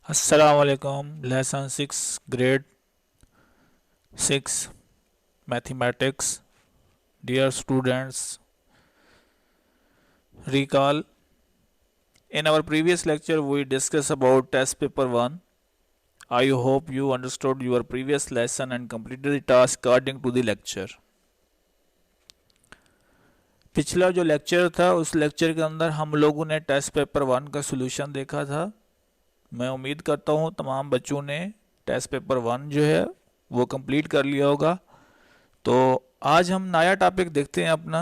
Assalamualaikum. Lesson 6, Grade 6, Mathematics. Dear students, recall. In our previous lecture, we discussed about test paper 1. I hope you understood your previous lesson and completed the task according to the lecture. पिछला जो lecture था उस lecture के अंदर हम लोगों ने test paper 1 का सॉल्यूशन देखा था। मैं उम्मीद करता हूँ तमाम बच्चों ने टेस्ट पेपर 1 जो है वो कंप्लीट कर लिया होगा। तो आज हम नया टॉपिक देखते हैं अपना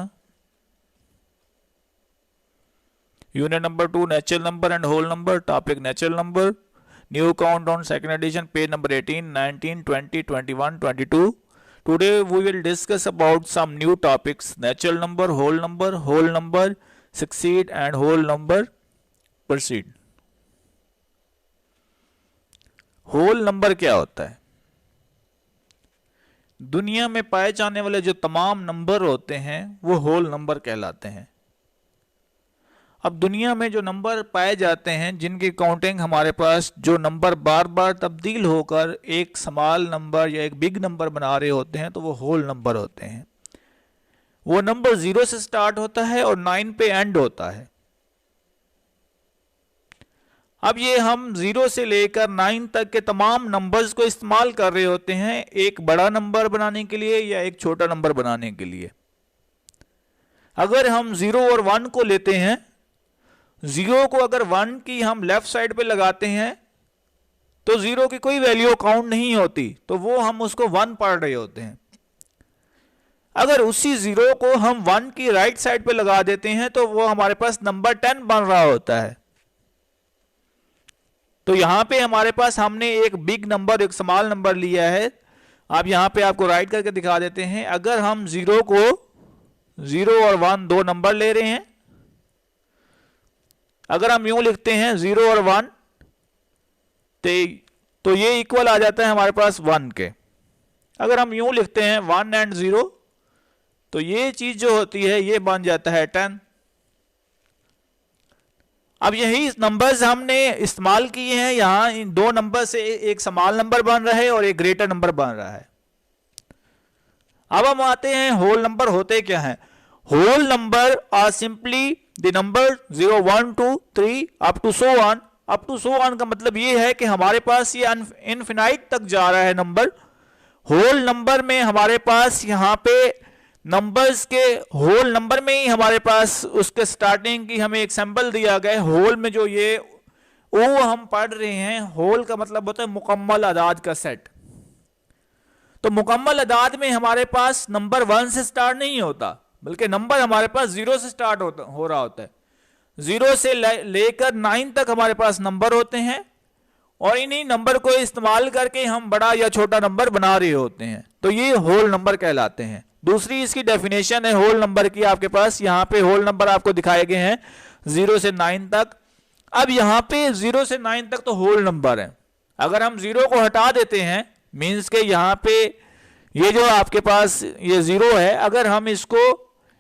unit number 2 natural number and whole number. Topic natural number, new count on second edition, page number 18, 19, 20, 21, 22। Today we will discuss about some new topics: natural number, whole number, succeed and whole number proceed। Whole number क्या होता है? दुनिया में पाए जाने वाले जो तमाम नंबर होते हैं वो होल नंबर कहलाते हैं। अब दुनिया में जो नंबर पाए जाते हैं जिनकी काउंटिंग हमारे पास जो नंबर बार बार तब्दील होकर एक स्मॉल नंबर या एक बिग नंबर बना रहे होते हैं तो वो होल नंबर होते हैं। वो नंबर 0 से स्टार्ट होता है और 9 पे एंड होता है। अब ये हम 0 से लेकर 9 तक के तमाम नंबर्स को इस्तेमाल कर रहे होते हैं एक बड़ा नंबर बनाने के लिए या एक छोटा नंबर बनाने के लिए। अगर हम 0 और 1 को लेते हैं, 0 को अगर 1 की हम लेफ्ट साइड पे लगाते हैं तो 0 की कोई वैल्यू काउंट नहीं होती, तो वो हम उसको 1 पढ़ रहे होते हैं। अगर उसी 0 को हम 1 की राइट साइड पे लगा देते हैं तो वो हमारे पास नंबर 10 बन रहा होता है। तो यहां पे हमारे पास हमने एक बिग नंबर एक स्मॉल नंबर लिया है। आप यहां पे आपको राइट करके दिखा देते हैं। अगर हम 0 को 0 और 1 दो नंबर ले रहे हैं, अगर हम यूं लिखते हैं 0 और 1 तो ये इक्वल आ जाता है हमारे पास 1 के। अगर हम यूं लिखते हैं 1 एंड 0 तो ये चीज जो होती है ये बन जाता है 10। अब यही नंबर्स हमने इस्तेमाल किए हैं। यहां इन दो नंबर से एक स्मॉल नंबर बन रहा है और एक ग्रेटर नंबर बन रहा है। अब हम आते हैं होल नंबर होते क्या हैं। Whole number are simply the number 0, 1, 2, 3 up to so on. Up to so on का मतलब ये है कि हमारे पास ये इनफिनाइट तक जा रहा है नंबर। होल नंबर में हमारे पास यहाँ पे नंबर्स के होल नंबर में ही हमारे पास उसके स्टार्टिंग की हमें एक सैंपल दिया गया है। होल में जो ये ओ हम पढ़ रहे हैं, होल का मतलब होता है मुकम्मल अदाद का सेट। तो मुकम्मल अदाद में हमारे पास नंबर 1 से स्टार्ट नहीं होता, बल्कि नंबर हमारे पास 0 से स्टार्ट हो रहा होता है। 0 से लेकर 9 तक हमारे पास नंबर होते हैं और इन्हीं नंबर को इस्तेमाल करके हम बड़ा या छोटा नंबर बना रहे होते हैं। तो ये होल नंबर कहलाते हैं। दूसरी इसकी डेफिनेशन है होल नंबर की। आपके पास यहाँ पे होल नंबर आपको दिखाए गए हैं 0 से 9 तक। अब यहाँ पे 0 से 9 तक तो होल नंबर है। अगर हम 0 को हटा देते हैं मीन्स के यहाँ पे ये जो आपके पास ये 0 है, अगर हम इसको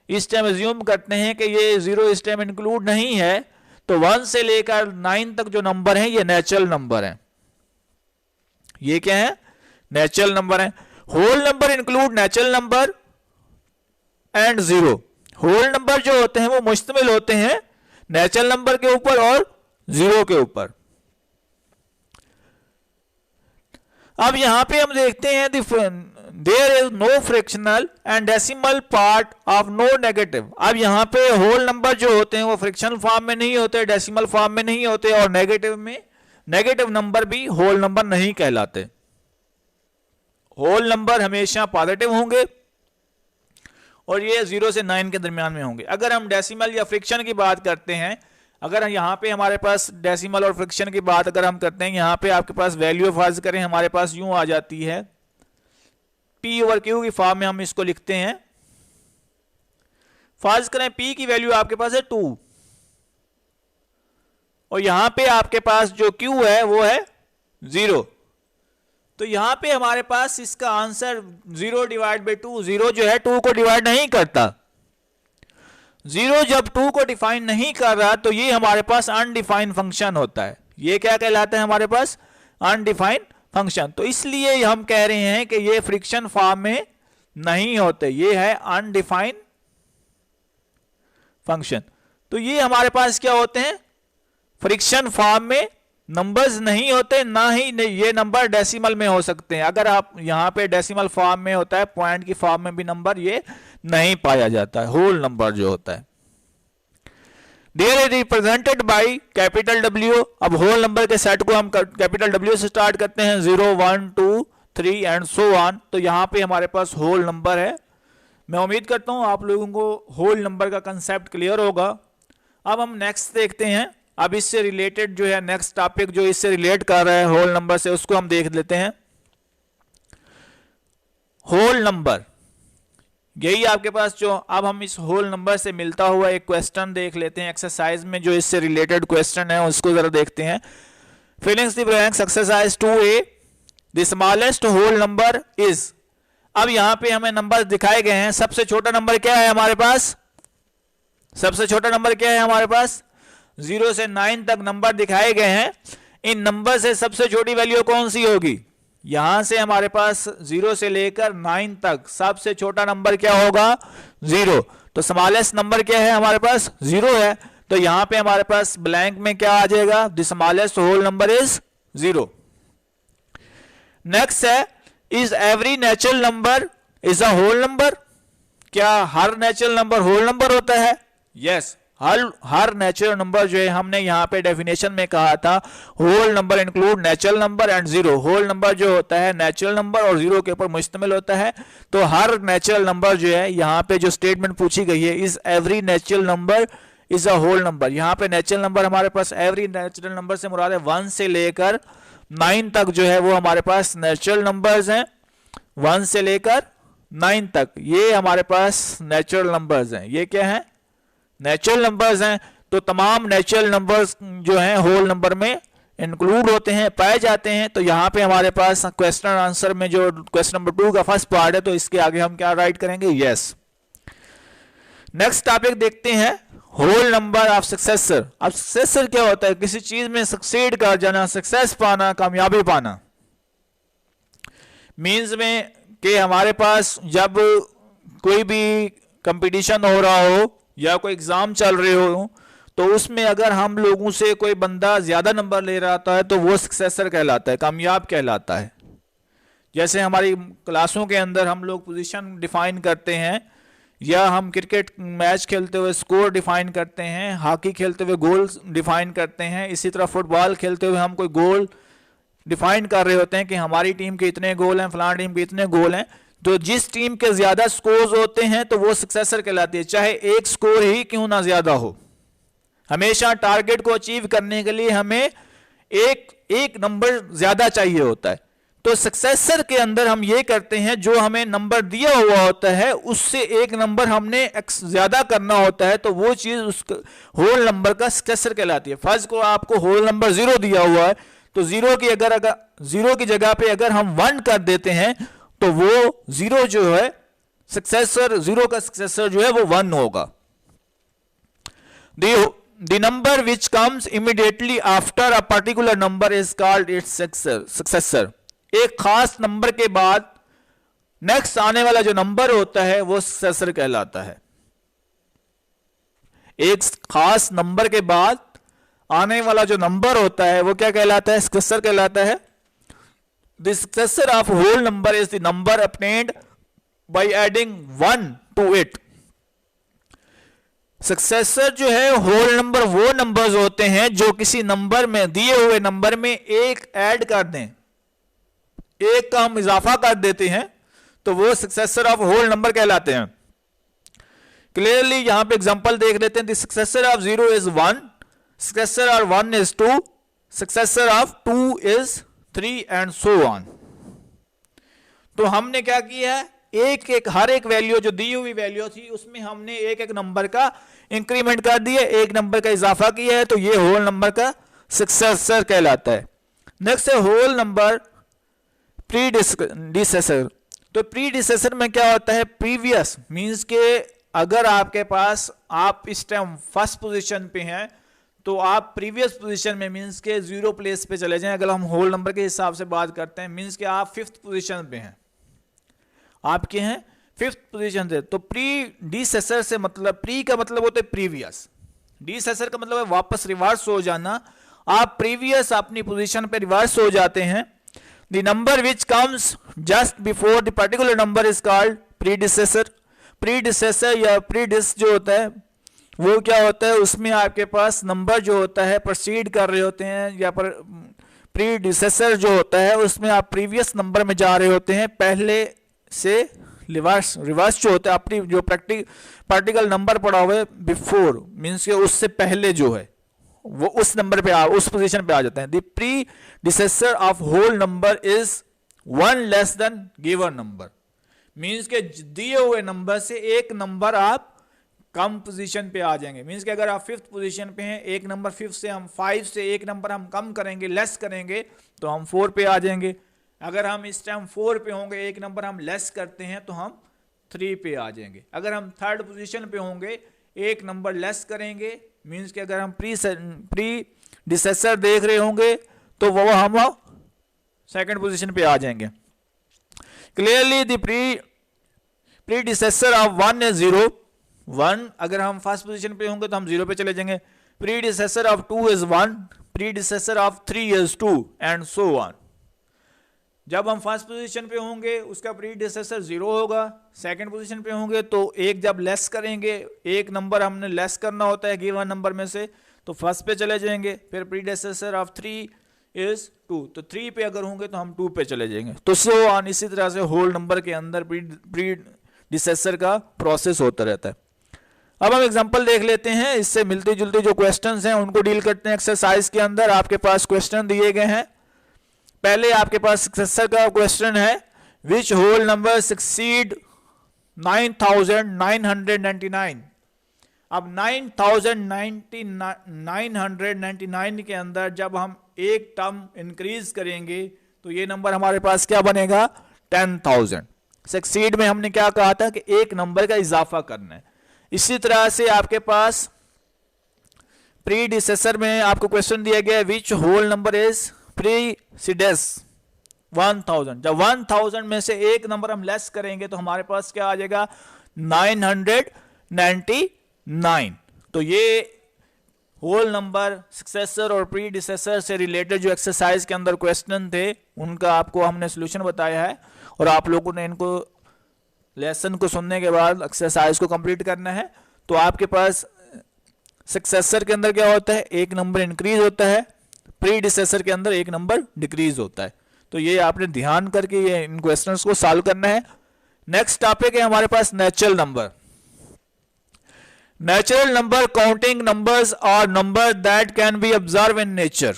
इस टाइम एज्यूम करते हैं कि ये 0 इस टाइम इंक्लूड नहीं है तो 1 से लेकर 9 तक जो नंबर है ये नेचुरल नंबर है। ये क्या है? नेचुरल नंबर है। Whole number include natural number and 0। Whole number जो होते हैं वो मुश्तमिल होते हैं नेचुरल नंबर के ऊपर और 0 के ऊपर। अब यहां पे हम देखते हैं there is no fractional and decimal part of no negative. अब यहां पे होल नंबर जो होते हैं वो फ्रैक्शनल फॉर्म में नहीं होते, डेसिमल फॉर्म में नहीं होते और नेगेटिव में नेगेटिव नंबर भी होल नंबर नहीं कहलाते। होल नंबर हमेशा पॉजिटिव होंगे और ये 0 से 9 के दरमियान में होंगे। अगर हम डेसिमल या फ्रैक्शन की बात करते हैं, अगर यहाँ पे हमारे पास डेसिमल और फ्रैक्शन की बात अगर हम करते हैं, यहाँ पे आपके पास वैल्यू फर्ज करें हमारे पास यूं आ जाती है P ओवर Q की फॉर्म में हम इसको लिखते हैं। फर्ज करें P की वैल्यू आपके पास है 2 और यहां पे आपके पास जो Q है वो है 0। तो यहां पे हमारे पास इसका आंसर 0 डिवाइड बाई 2, 0 जो है 2 को डिवाइड नहीं करता। 0 जब 2 को डिफाइन नहीं कर रहा तो ये हमारे पास अनडिफाइंड फंक्शन होता है। ये क्या कहलाता है हमारे पास? Undefined function. तो इसलिए हम कह रहे हैं कि ये फ्रिक्शन फॉर्म में नहीं होते, ये है अनडिफाइंड फंक्शन। तो ये हमारे पास क्या होते हैं? फ्रिक्शन फॉर्म में नंबर्स नहीं होते, ना ही ये नंबर डेसिमल में हो सकते हैं। अगर आप यहां पे डेसिमल फॉर्म में होता है, पॉइंट की फॉर्म में भी नंबर ये नहीं पाया जाता है, होल नंबर जो होता है। There is represented by capital W. अब होल नंबर के सेट को हम कैपिटल डब्ल्यू से स्टार्ट करते हैं, 0 1 2 3 एंड सो ऑन। तो यहां पे हमारे पास होल नंबर है। मैं उम्मीद करता हूं आप लोगों को होल नंबर का कंसेप्ट क्लियर होगा। अब हम नेक्स्ट देखते हैं। अब इससे रिलेटेड जो है नेक्स्ट टॉपिक जो इससे रिलेट कर रहा है होल नंबर से, उसको हम देख लेते हैं। होल नंबर, यही आपके पास जो, अब हम इस होल नंबर से मिलता हुआ एक क्वेश्चन देख लेते हैं एक्सरसाइज में, जो इससे रिलेटेड क्वेश्चन है उसको जरा देखते हैं। Fillings the blanks exercise 2A, the smallest whole number is. अब यहां पे हमें नंबर दिखाए गए हैं। सबसे छोटा नंबर क्या है हमारे पास? सबसे छोटा नंबर क्या है हमारे पास? 0 से 9 तक नंबर दिखाए गए हैं। इन नंबर से सबसे छोटी वैल्यू कौन सी होगी? यहां से हमारे पास 0 से लेकर 9 तक सबसे छोटा नंबर क्या होगा? 0। तो स्मॉलेस्ट नंबर क्या है हमारे पास? 0 है। तो यहां पे हमारे पास ब्लैंक में क्या आ जाएगा? The smallest whole number is 0। Next है, is every natural number is a whole number. क्या हर नेचुरल नंबर होल नंबर होता है? यस, हर नेचुरल नंबर जो है, हमने यहां पे डेफिनेशन में कहा था whole number include natural number and 0। Whole number जो होता है नेचुरल नंबर और 0 के ऊपर मुश्तमिल होता है। तो हर नेचुरल नंबर जो है, यहां पे जो स्टेटमेंट पूछी गई है, is every natural number is a whole number. यहां पे नेचुरल नंबर हमारे पास, एवरी नेचुरल नंबर से मुराद है 1 से लेकर 9 तक जो है वो हमारे पास नेचुरल नंबर्स हैं। 1 से लेकर 9 तक ये हमारे पास नेचुरल नंबर्स हैं। ये क्या है? नेचुरल नंबर्स हैं। तो तमाम नेचुरल नंबर्स जो हैं होल नंबर में इंक्लूड होते हैं, पाए जाते हैं। तो यहां पे हमारे पास क्वेश्चन आंसर में जो क्वेश्चन नंबर 2 का फर्स्ट पार्ट है, तो इसके आगे हम क्या राइट करेंगे? यस। नेक्स्ट टॉपिक देखते हैं, होल नंबर ऑफ सक्सेसर। अब सक्सेसर क्या होता है? किसी चीज में सक्सेड कर जाना, सक्सेस पाना, कामयाबी पाना। मींस में कि हमारे पास जब कोई भी कंपटीशन हो रहा हो या कोई एग्जाम चल रहे हो, तो उसमें अगर हम लोगों से कोई बंदा ज्यादा नंबर ले रहा था, तो वो सक्सेसर कहलाता है, कामयाब कहलाता है। जैसे हमारी क्लासों के अंदर हम लोग पोजीशन डिफाइन करते हैं, या हम क्रिकेट मैच खेलते हुए स्कोर डिफाइन करते हैं, हॉकी खेलते हुए गोल डिफाइन करते हैं, इसी तरह फुटबॉल खेलते हुए हम कोई गोल डिफाइन कर रहे होते हैं कि हमारी टीम के इतने गोल हैं, फलानी टीम के इतने गोल हैं। तो जिस टीम के ज्यादा स्कोर्स होते हैं तो वो सक्सेसर कहलाती है, चाहे एक स्कोर ही क्यों ना ज्यादा हो। हमेशा टारगेट को अचीव करने के लिए हमें एक नंबर ज्यादा चाहिए होता है। तो सक्सेसर के अंदर हम ये करते हैं, जो हमें नंबर दिया हुआ होता है उससे एक नंबर हमने ज्यादा करना होता है, तो वो चीज उस होल नंबर का सक्सेसर कहलाती है। फर्ज को आपको होल नंबर 0 दिया हुआ है, तो 0 की जगह पे अगर हम 1 कर देते हैं, तो वो 0 जो है सक्सेसर, 0 का सक्सेसर जो है वो 1 होगा। The number which comes immediately after a particular number is called its successor. एक खास नंबर के बाद नेक्स्ट आने वाला जो नंबर होता है वो सक्सेसर कहलाता है। एक खास नंबर के बाद आने वाला जो नंबर होता है वो क्या कहलाता है? सक्सेसर कहलाता है। The successor of whole number is the number obtained by adding 1 to it. Successor जो है होल नंबर वो नंबर्स होते हैं जो किसी नंबर में, दिए हुए नंबर में एक ऐड कर दें, एक का हम इजाफा कर देते हैं, तो वो सक्सेसर ऑफ होल नंबर कहलाते हैं। क्लियरली यहां पे एग्जांपल देख लेते हैं। The successor of 0 is 1, successor of 1 is 2, successor of 2 is 3 and so on. तो हमने क्या किया है, हर एक वैल्यू जो दी हुई वैल्यू थी उसमें हमने एक नंबर का इंक्रीमेंट कर दिया, एक नंबर का इजाफा किया है, तो ये होल नंबर का सक्सेसर कहलाता है। नेक्स्ट है होल नंबर प्रीडिसेसर। तो प्रीडिसेसर में क्या होता है? प्रीवियस मींस के अगर आपके पास, आप इस टाइम फर्स्ट पोजीशन पे हैं, तो आप प्रीवियस पोजीशन में मींस के 0 प्लेस पे चले जाएं। अगर हम होल नंबर के हिसाब से बात करते हैं मींस के आप 5th पोजीशन पे हैं, आपके हैं 5th पोजीशन से। तो प्री डिसेसर से मतलब, प्री का मतलब होता है प्रीवियस, डिसेसर का मतलब है वापस रिवर्स हो जाना। आप प्रीवियस अपनी पोजीशन पे रिवर्स हो जाते हैं। The number which comes just before the particular number is called predecessor. Predecessor या प्रीडिस जो होता है वो क्या होता है, उसमें आपके पास नंबर जो होता है प्रोसीड कर रहे होते हैं, या पर प्रीडिसेसर जो होता है उसमें आप प्रीवियस नंबर में जा रहे होते हैं, पहले से रिवर्स। रिवर्स जो होता है अपनी जो पार्टिकल नंबर पड़ा हुआ है बिफोर मीन्स के उससे पहले जो है वो उस नंबर पे उस पोजीशन पे आ जाते हैं। The predecessor of whole number is 1 less than given number. Means के दिए हुए नंबर से एक नंबर आप कम पोजीशन पे आ जाएंगे। मीन्स कि अगर आप 5th पोजीशन पे हैं, एक नंबर 5 से हम 5 से एक नंबर हम कम करेंगे, लेस करेंगे तो हम 4 पे आ जाएंगे। अगर हम इस टाइम 4 पे होंगे, एक नंबर हम लेस करते हैं तो हम 3 पे आ जाएंगे। अगर हम 3rd पोजीशन पे होंगे, एक नंबर लेस करेंगे, मीन्स कि अगर हम प्री डिसेसर देख रहे होंगे तो वो हम 2nd पोजीशन पे आ जाएंगे। Clearly the predecessor of 1 is 0। 1 अगर हम 1st पोजीशन पे होंगे तो हम 0 पे चले जाएंगे। Predecessor of 2 is 1, predecessor of 3 is 2 and so on. जब हम 1st पोजीशन पे होंगे उसका प्रीडिसेसर 0 होगा, 2nd पोजीशन पे होंगे तो एक जब लेस करेंगे, एक नंबर हमने लेस करना होता है गिवन नंबर में से, तो 1st पे चले जाएंगे। फिर प्रीडिसेसर ऑफ 3 इज 2, तो 3 पे अगर होंगे तो हम 2 पे चले जाएंगे। तो सो ऑन, इसी तरह से होल नंबर के अंदर प्रीडिसेसर का प्रोसेस होता रहता है। अब हम एग्जांपल देख लेते हैं, इससे मिलती जुलती जो क्वेश्चंस हैं उनको डील करते हैं। एक्सरसाइज के अंदर आपके पास क्वेश्चन दिए गए हैं। पहले आपके पास सक्सेसर का क्वेश्चन है, विच होल नंबर सक्सीड 9999। अब 9999 के अंदर जब हम एक टर्म इंक्रीज करेंगे तो ये नंबर हमारे पास क्या बनेगा, 10,000। सक्सीड में हमने क्या कहा था कि एक नंबर का इजाफा करना है। इसी तरह से आपके पास प्रीडिसेसर में आपको क्वेश्चन दिया गया है, विच होल नंबर इज प्रीसीडेस 1000। जब 1000 में से एक नंबर हम लेस करेंगे तो हमारे पास क्या आ जाएगा, 999। तो ये होल नंबर सक्सेसर और प्रीडिसेसर से रिलेटेड जो एक्सरसाइज के अंदर क्वेश्चन थे उनका आपको हमने सॉल्यूशन बताया है, और आप लोगों ने इनको लेसन को सुनने के बाद एक्सरसाइज को कंप्लीट करना है। तो आपके पास सक्सेसर के अंदर क्या होता है, एक नंबर इंक्रीज होता है, प्रीडिसेसर के अंदर एक नंबर डिक्रीज होता है। तो ये आपने ध्यान करके ये इन क्वेश्चंस को सॉल्व करना है। नेक्स्ट टॉपिक है हमारे पास natural number. Natural number counting numbers और number that can be observe in nature.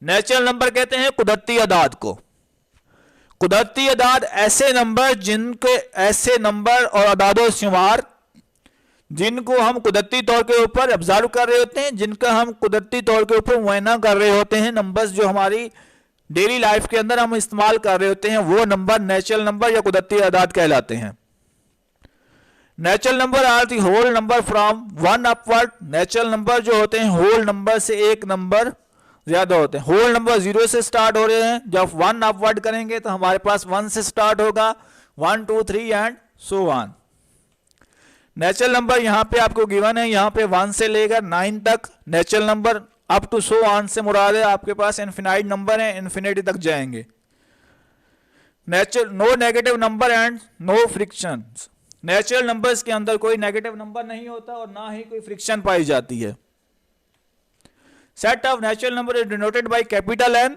Natural number कहते हैं कुदरती अदाद को। कुदरती अदाद ऐसे नंबर जिनके ऐसे नंबर और अदादो शुमार जिनको हम कुदरती तौर के ऊपर ऑब्जर्व कर रहे होते हैं, जिनका हम कुदरती तौर के ऊपर मुआयना कर रहे होते हैं, नंबर्स जो हमारी डेली लाइफ के अंदर हम इस्तेमाल कर रहे होते हैं, वो नंबर नेचुरल नंबर या कुदरती अदाद कहलाते हैं। Natural number are the whole number from 1 upward. Natural number जो होते हैं होल नंबर से एक नंबर ज्यादा होते हैं। होल नंबर 0 से स्टार्ट हो रहे हैं, जब 1 अपवर्ड करेंगे तो हमारे पास 1 से स्टार्ट होगा, 1 2 3 and so on. Natural number यहां पे आपको गिवन है, यहां पे 1 से लेकर 9 तक natural number up to so on से मुराद है आपके पास इनफिनाइट नंबर है, इन्फिनिटी तक जाएंगे। No negative number and no fraction. Natural numbers के अंदर कोई नेगेटिव नंबर नहीं होता और ना ही कोई फ्रिक्शन पाई जाती है। Set of natural number is denoted by capital N।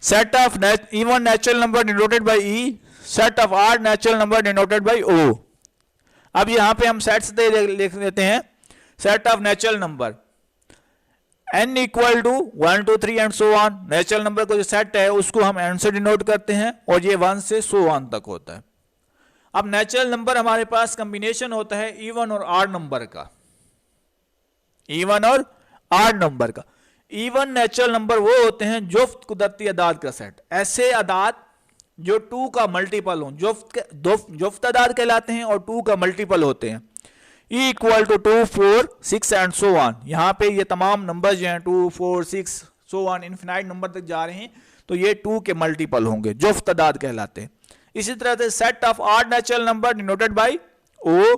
Set of even natural number denoted by E। Set of odd natural number denoted by O। अब यहां पे हम सेट्स लिख देते हैं। Set of natural number n equal to 1 2 3 and so on. Natural number का जो set है उसको हम n से डिनोट करते हैं और ये 1 से सो ऑन तक होता है। अब नेचुरल नंबर हमारे पास कॉम्बिनेशन होता है इवन और ऑड नंबर का। इवन और ऑड नंबर का। इवन नेचुरल नंबर वो होते हैं जुफ्त कुदरती अदाद का सेट। ऐसे अदाद जो 2 का मल्टीपल हो, जुफ्त अदाद कहलाते हैं और 2 का मल्टीपल होते हैं। E equal to 2, 4, 6 and so on. यहाँ पे ये तमाम नंबर जो हैं 2, 4, 6 सो ऑन इनफिनाइट नंबर तक जा रहे हैं, तो ये 2 के मल्टीपल होंगे, जुफ्त तादाद कहलाते हैं। इसी तरह से set of odd natural number denoted by O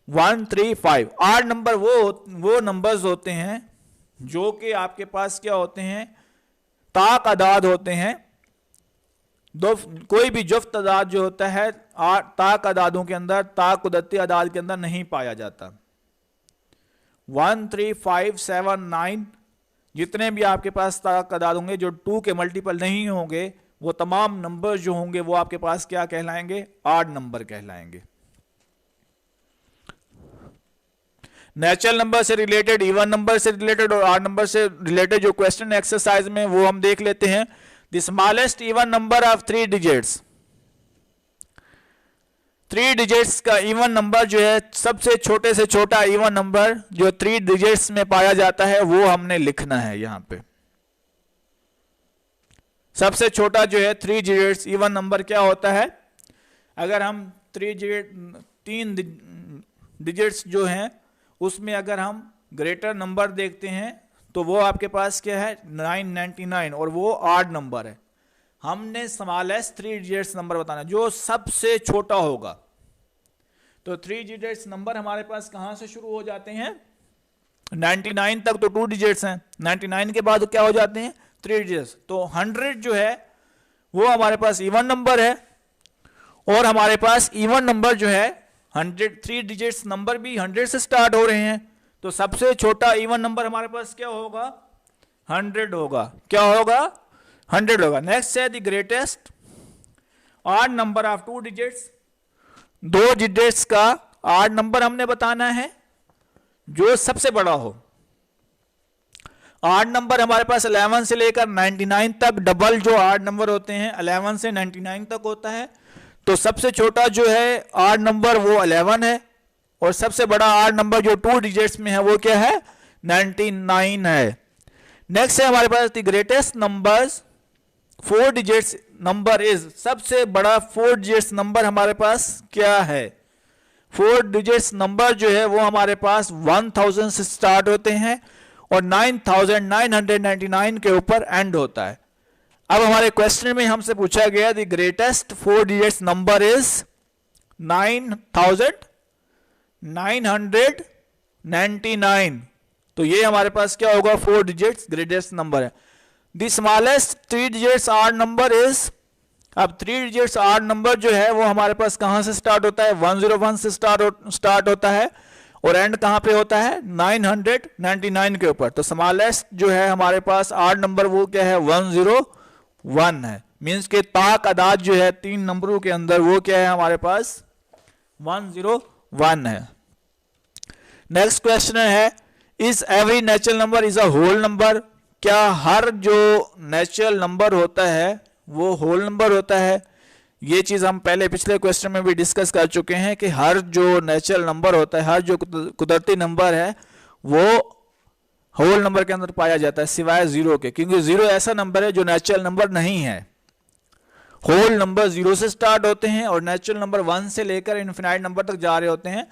1, 3, 5। Odd number वो नंबर्स होते हैं जो कि आपके पास क्या होते हैं, ताक आदाद होते हैं। कोई भी जुफ्त तादाद जो होता है ताक आदादों के अंदर, ताक कुदरती आदाद के अंदर नहीं पाया जाता। 1, 3, 5, 7, 9 जितने भी आपके पास ताक आदाद होंगे जो 2 के मल्टीपल नहीं होंगे, वो तमाम नंबर जो होंगे वो आपके पास क्या कहलाएंगे, ऑड नंबर कहलाएंगे। नेचुरल नंबर से रिलेटेड, इवन नंबर से रिलेटेड और ऑड नंबर से रिलेटेड जो क्वेश्चन एक्सरसाइज में वो हम देख लेते हैं। The smallest even number of 3 digits. 3 digits का इवन नंबर जो है, सबसे छोटे से छोटा इवन नंबर जो 3 डिजिट्स में पाया जाता है वो हमने लिखना है। यहां पे सबसे छोटा जो है 3 डिजिट्स इवन नंबर क्या होता है। अगर हम 3 डिजिट्स जो हैं उसमें अगर हम ग्रेटर नंबर देखते हैं तो वो आपके पास क्या है 999 और वो ऑड नंबर है। हमने स्मॉलेस्ट 3 डिजिट्स नंबर बताना जो सबसे छोटा होगा। तो 3 डिजिट्स नंबर हमारे पास कहां से शुरू हो जाते हैं, 99 तक तो 2 डिजिट्स हैं, 99 के बाद क्या हो जाते हैं 3 डिजिट्स। तो 100 जो है वो हमारे पास इवन नंबर है और हमारे पास इवन नंबर जो है 100, 3 डिजिट्स नंबर भी 100 से स्टार्ट हो रहे हैं। तो सबसे छोटा इवन नंबर हमारे पास क्या होगा 100 होगा। क्या होगा 100 होगा। नेक्स्ट है the greatest odd number of 2 digits. 2 digits का ऑड नंबर हमने बताना है जो सबसे बड़ा हो। ऑड नंबर हमारे पास 11 से लेकर 99 तक, डबल जो ऑड नंबर होते हैं 11 से 99 तक होता है। तो सबसे छोटा जो है ऑड नंबर वो 11 है और सबसे बड़ा ऑड नंबर जो 2 डिजिट्स में है वो क्या है 99 है। नेक्स्ट है हमारे पास the greatest numbers 4 digits number is. सबसे बड़ा 4 डिजिट्स नंबर हमारे पास क्या है, 4 डिजिट्स नंबर जो है वो हमारे पास 1000 से स्टार्ट होते हैं और 9999 के ऊपर एंड होता है। अब हमारे क्वेश्चन में हमसे पूछा गया the greatest 4 digits number is 9999। तो ये हमारे पास क्या होगा 4 डिजिट्स ग्रेटेस्ट नंबर है। The smallest 3 digits odd number is. अब 3 डिजिट्स ऑड नंबर जो है वो हमारे पास कहां से स्टार्ट होता है 101 से स्टार्ट होता है और एंड कहां पे होता है 999 के ऊपर। तो स्मॉलेस्ट जो है हमारे पास ऑड नंबर वो क्या है 101 है। मींस के ताक आदाद जो है 3 नंबरों के अंदर वो क्या है हमारे पास 101 है। नेक्स्ट क्वेश्चन है is every natural number is a whole number. क्या हर जो नेचुरल नंबर होता है वो होल नंबर होता है। ये चीज हम पहले पिछले क्वेश्चन में भी डिस्कस कर चुके हैं कि हर जो नेचुरल नंबर होता है, हर जो कुदरती नंबर है वो होल नंबर के अंदर पाया जाता है सिवाय 0 के, क्योंकि 0 ऐसा नंबर है जो नेचुरल नंबर नहीं है। होल नंबर 0 से स्टार्ट होते हैं और नेचुरल नंबर 1 से लेकर इनफिनाइट नंबर तक जा रहे होते हैं।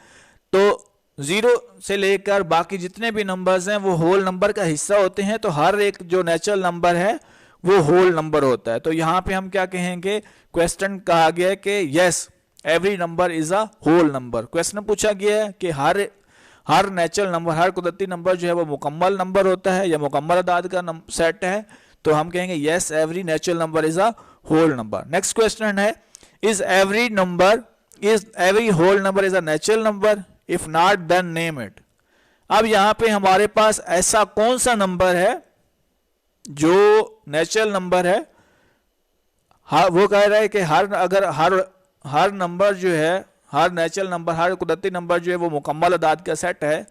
तो 0 से लेकर बाकी जितने भी नंबर्स हैं वो होल नंबर का हिस्सा होते हैं। तो हर एक जो नेचुरल नंबर है वो होल नंबर होता है। तो यहां पे हम क्या कहेंगे, क्वेश्चन कहा गया है कि yes every number is a whole number. Question पूछा गया है कि हर नेचुरल नंबर, हर कुदरती नंबर जो है वो मुकम्मल नंबर होता है या मुकम्मल आदाद का सेट है। तो हम कहेंगे yes every natural number is a whole number. Next question है is every whole number is a natural number, if not then name it. अब यहां पे हमारे पास ऐसा कौन सा नंबर है जो नेचुरल नंबर है। वो कह रहा है कि हर नंबर जो है, हर नेचुरल नंबर, हर कुदरती नंबर जो है वो मुकम्मल आदाद का सेट है।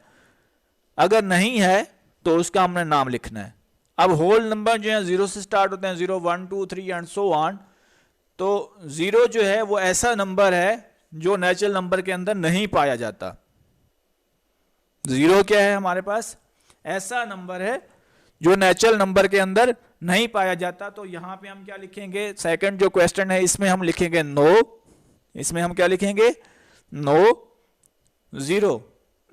अगर नहीं है तो उसका हमने नाम लिखना है। अब होल नंबर जो है 0 से स्टार्ट होते हैं, 0, 1, 2, 3 एंड सो ऑन। तो 0 जो है वो ऐसा नंबर है जो नेचुरल नंबर के अंदर नहीं पाया जाता। 0 क्या है हमारे पास, ऐसा नंबर है जो नेचुरल नंबर के अंदर नहीं पाया जाता। तो यहां पे हम क्या लिखेंगे, सेकंड जो क्वेश्चन है इसमें हम लिखेंगे नो। इसमें हम क्या लिखेंगे नो 0।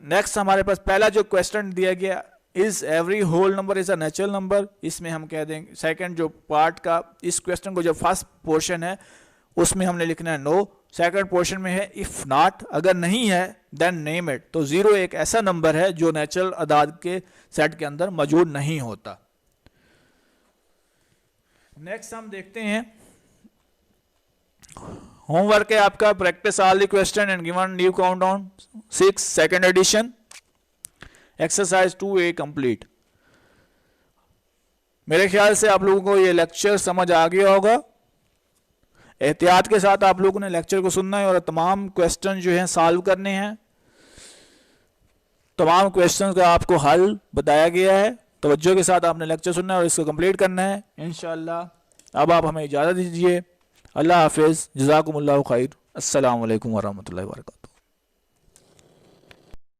नेक्स्ट हमारे पास पहला जो क्वेश्चन दिया गया, is every whole number is a natural number, इसमें हम कह देंगे सेकंड जो पार्ट का इस क्वेश्चन को जो फर्स्ट पोर्शन है उसमें हमने लिखना है नो। सेकंड पोर्शन में है इफ नॉट, अगर नहीं है देन नेम इट। तो 0 एक ऐसा नंबर है जो नेचुरल अदाद के सेट के अंदर मौजूद नहीं होता। नेक्स्ट हम देखते हैं होमवर्क है आपका, practice all the question and given new countdown 6 second edition exercise 2A complete. मेरे ख्याल से आप लोगों को ये लेक्चर समझ आ गया होगा। एहतियात के साथ आप लोगों ने लेक्चर को सुनना है और तमाम क्वेश्चन जो हैं सॉल्व करने हैं। तमाम क्वेश्चन का आपको हल बताया गया है, तवज्जो के साथ आपने लेक्चर सुनना है और इसको कंप्लीट करना है इंशाअल्लाह। अब आप हमें इजाज़त दीजिए। अल्लाह हाफिज़, जज़ाकुमुल्लाहु खैर, अस्सलामु अलैकुम वरहमतुल्लाहि वबरकातुहू।